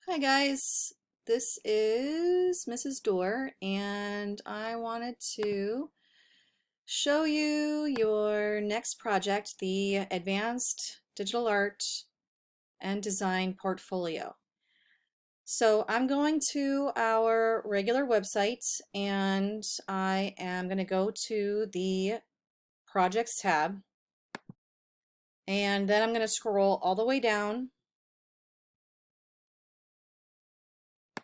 Hi guys, this is Mrs. Dorr and I wanted to show you your next project, the Advanced Digital Art and Design Portfolio. So I'm going to our regular website and I am going to go to the Projects tab and then I'm going to scroll all the way down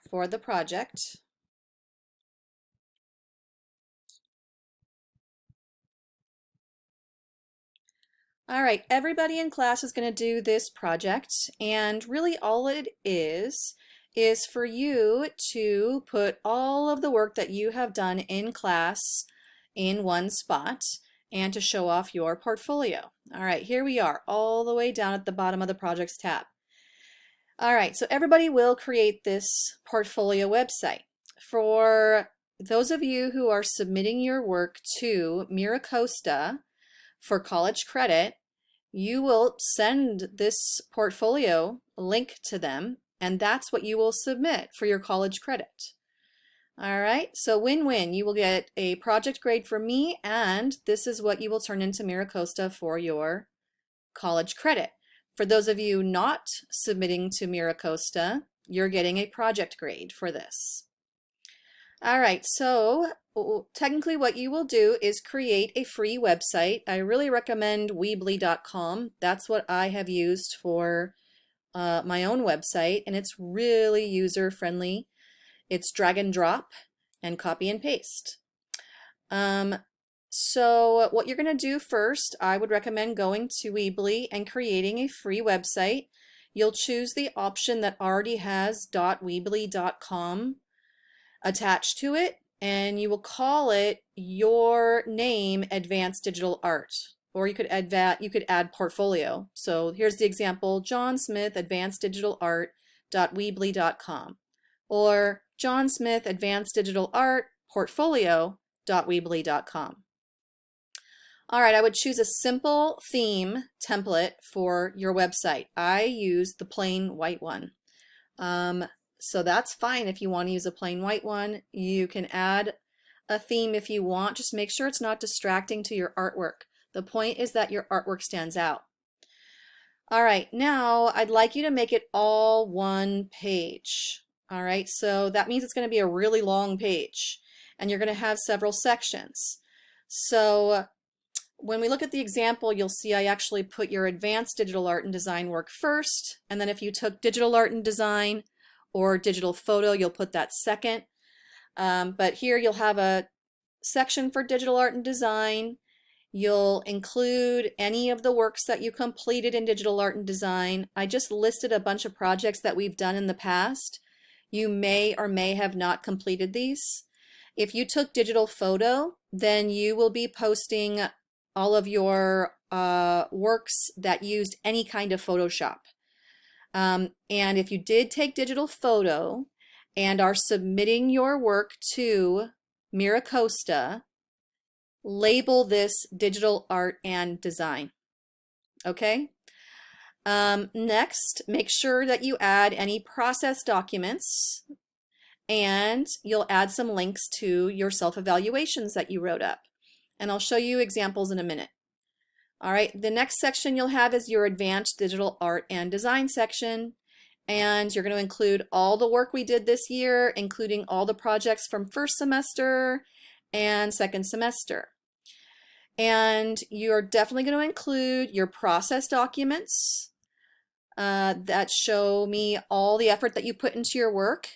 for the project. All right, everybody in class is going to do this project, and really all it is for you to put all of the work that you have done in class in one spot and to show off your portfolio. All right, here we are, all the way down at the bottom of the projects tab. All right, so everybody will create this portfolio website. For those of you who are submitting your work to MiraCosta for college credit, you will send this portfolio link to them, and that's what you will submit for your college credit. All right, so win-win. You will get a project grade from me, and this is what you will turn into MiraCosta for your college credit. For those of you not submitting to MiraCosta, you're getting a project grade for this. All right, so technically what you will do is create a free website. I really recommend Weebly.com. That's what I have used for my own website, and it's really user-friendly. It's drag and drop and copy and paste. So what you're going to do first, I would recommend going to Weebly and creating a free website. You'll choose the option that already has .weebly.com attached to it, and you will call it your name Advanced Digital Art, or you could add that, you could add portfolio. So here's the example: John Smith Advanced Digital Art.weebly.com, or John Smith Advanced Digital Art Portfolio.weebly.com. All right, I would choose a simple theme template for your website. I use the plain white one. So that's fine if you want to use a plain white one. You can add a theme if you want. Just make sure it's not distracting to your artwork. The point is that your artwork stands out. All right, now I'd like you to make it all one page. All right, so that means it's going to be a really long page, and you're going to have several sections. So when we look at the example, you'll see I actually put your advanced digital art and design work first, and then if you took digital art and design or digital photo, you'll put that second. But here you'll have a section for digital art and design. You'll include any of the works that you completed in digital art and design. I just listed a bunch of projects that we've done in the past. You may or may have not completed these. If you took digital photo, then you will be posting all of your works that used any kind of Photoshop. And if you did take digital photo and are submitting your work to MiraCosta, label this digital art and design. Okay? Next, make sure that you add any process documents, and you'll add some links to your self-evaluations that you wrote up. And I'll show you examples in a minute. All right, the next section you'll have is your advanced digital art and design section, and you're going to include all the work we did this year, including all the projects from first semester and second semester. And you're definitely going to include your process documents that show me all the effort that you put into your work.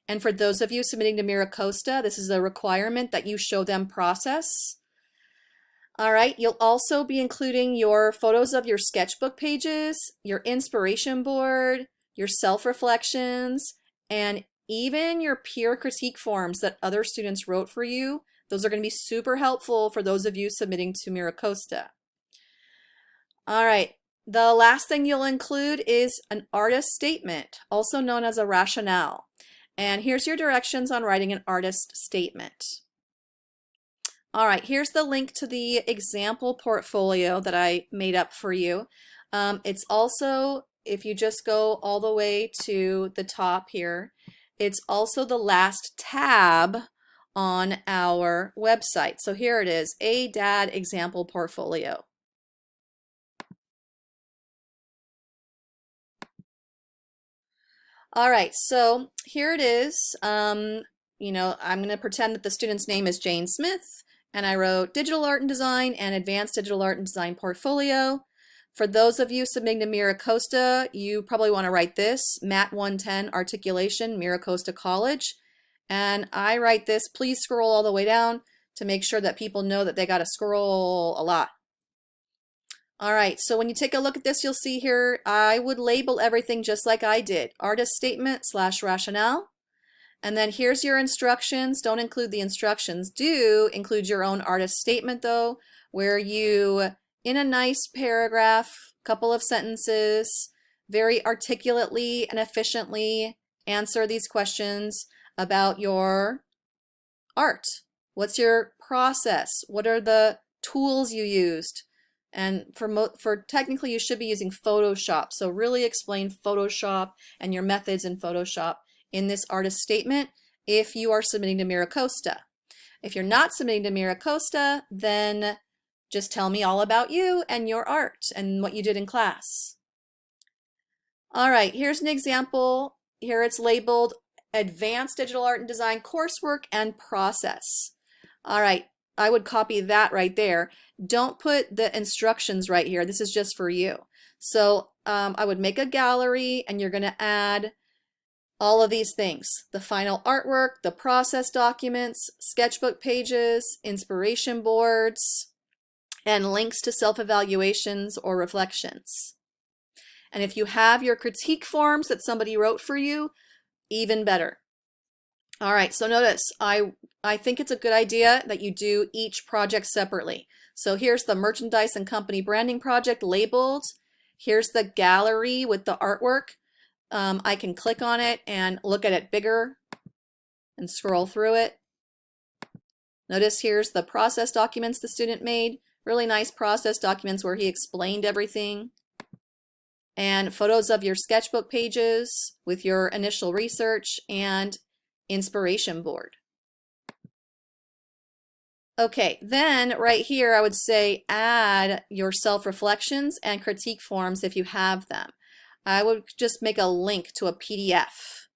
And for those of you submitting to MiraCosta, this is a requirement that you show them process. All right, you'll also be including your photos of your sketchbook pages, your inspiration board, your self-reflections, and even your peer critique forms that other students wrote for you. Those are going to be super helpful for those of you submitting to MiraCosta. All right, the last thing you'll include is an artist statement, also known as a rationale. And here's your directions on writing an artist statement. All right, here's the link to the example portfolio that I made up for you. It's also if you just go all the way to the top here, it's also the last tab on our website. So here it is, ADAD example portfolio. All right, so here it is. You know, I'm going to pretend that the student's name is Jane Smith, and I wrote Digital Art and Design and Advanced Digital Art and Design Portfolio. For those of you submitting to MiraCosta, you probably want to write this, MAT 110 Articulation, MiraCosta College. And I write this, please scroll all the way down to make sure that people know that they got to scroll a lot. All right, so when you take a look at this, you'll see here, I would label everything just like I did. Artist statement / rationale. And then here's your instructions. Don't include the instructions. Do include your own artist statement though, where you, in a nice paragraph, couple of sentences, very articulately and efficiently answer these questions about your art. What's your process? What are the tools you used? And for technically, you should be using Photoshop. So really explain Photoshop and your methods in Photoshop in this artist statement if you are submitting to MiraCosta. If you're not submitting to MiraCosta, then just tell me all about you and your art and what you did in class. All right, here's an example. Here it's labeled Advanced Digital Art and Design Coursework and Process. All right, I would copy that right there. Don't put the instructions right here. This is just for you. So I would make a gallery and you're going to add all of these things: the final artwork, the process documents, sketchbook pages, inspiration boards, and links to self-evaluations or reflections. And if you have your critique forms that somebody wrote for you, even better. All right, so notice I think it's a good idea that you do each project separately. So here's the merchandise and company branding project labeled. Here's the gallery with the artwork. I can click on it and look at it bigger and scroll through it. Notice here's the process documents the student made. Really nice process documents where he explained everything. And photos of your sketchbook pages with your initial research and inspiration board. Okay, then right here I would say add your self-reflections and critique forms if you have them. I would just make a link to a PDF.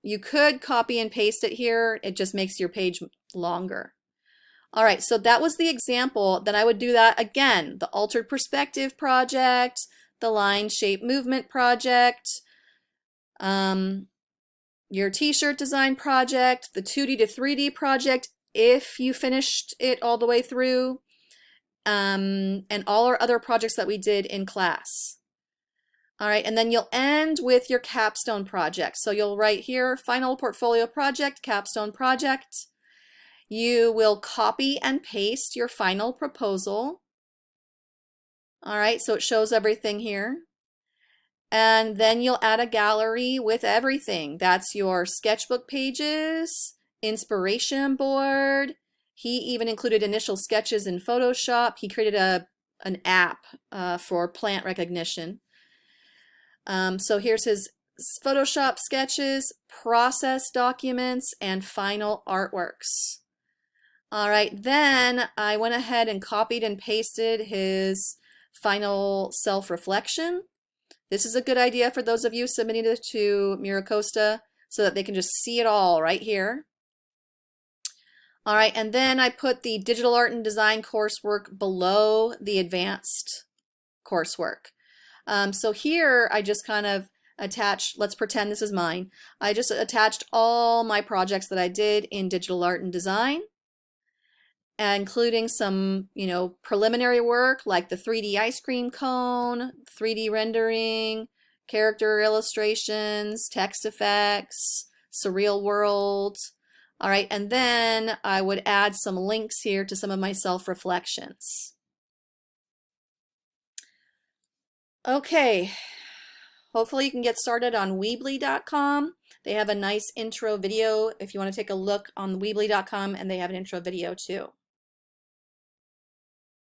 You could copy and paste it here. It just makes your page longer. All right, so that was the example. Then I would do that again. The altered perspective project, the line shape movement project, your t-shirt design project, the 2D to 3D project, if you finished it all the way through, and all our other projects that we did in class. All right, and then you'll end with your capstone project. So you'll write here, final portfolio project, capstone project. You will copy and paste your final proposal. All right, so it shows everything here. And then you'll add a gallery with everything. That's your sketchbook pages, inspiration board. He even included initial sketches in Photoshop. He created an app for plant recognition. So here's his Photoshop sketches, process documents, and final artworks. All right, then I went ahead and copied and pasted his final self-reflection. This is a good idea for those of you submitting it to MiraCosta so that they can just see it all right here. All right, and then I put the digital art and design coursework below the advanced coursework. So here I just kind of attached, let's pretend this is mine. I just attached all my projects that I did in digital art and design, including some, preliminary work like the 3D ice cream cone, 3D rendering, character illustrations, text effects, surreal world. All right, and then I would add some links here to some of my self-reflections. Okay, hopefully you can get started on Weebly.com. They have a nice intro video if you want to take a look on Weebly.com, and they have an intro video too.